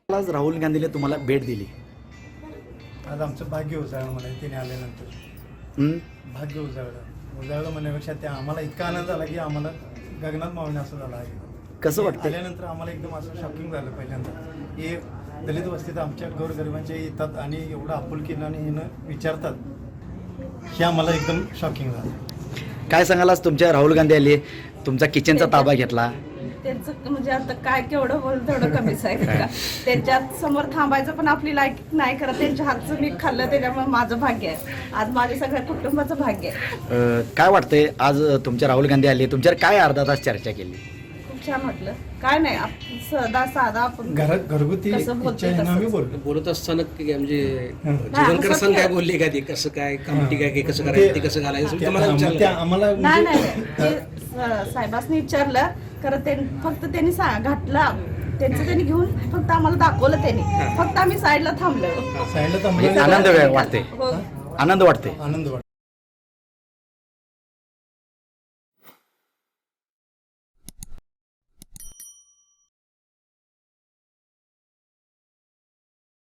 आज राहुल गांधीने तुम्हाला भेट दिली. आज आमचं भाग्य उजाळलं म्हणे तिने आल्यानंतर. भाग्य उजाळलं म्हणण्यापेक्षा त्या आम्हाला इतका आनंद झाला की आम्हाला गगनात मावणे असं झालं आहे. कसं वाटतं? आल्यानंतर आम्हाला एकदम असं शॉकिंग झालं. पहिल्यांदा हे दलित वस्तीत आमच्या गोरगरिबांच्या येतात आणि एवढं आपुलकीनं आणि हिनं विचारतात हे आम्हाला एकदम शॉकिंग झालं. काय सांगाल आज तुमच्या राहुल गांधी आले, तुमचा किचनचा ताबा घेतला? त्यांचं म्हणजे आता काय केवढं बोल तेवढं कमीच आहे का. त्यांच्यात समोर थांबायचं पण आपली लायक नाही करत. त्यांच्या हातचं मी खाल्लं त्याच्यामुळे माझं भाग्य आहे. आज माझ्या सगळ्या कुटुंबाचं भाग्य आहे. काय वाटतंय आज तुमच्या राहुल गांधी आले, तुमच्यावर काय अर्धा तास चर्चा केली? खूप छान वाटलं. काय नाही सदा साधा आपण घरगुती कसं बोलतोय इच्छा आम्ही तसंच. बोलतो. बोलत असताना म्हणजे जीवनकर असं काय काय- बोलले का ते कसं काय कामटी काय कसं करायचं ते कसं घालायचं तुम्हाला विचारलं त्या आम्हाला नाही म्हणजे- नाही ते साहेबांनी विचारलं खरं ते फक्त त्यांनी घातला त्यांचं त्यांनी घेऊन फक्त आम्हाला दाखवलं त्यांनी. फक्त आम्ही साईडला थांबलो. साईडला म्हणजे थांबलं. आनंद वाटते, हो. आनंद वाटते. आनंद वाटतो.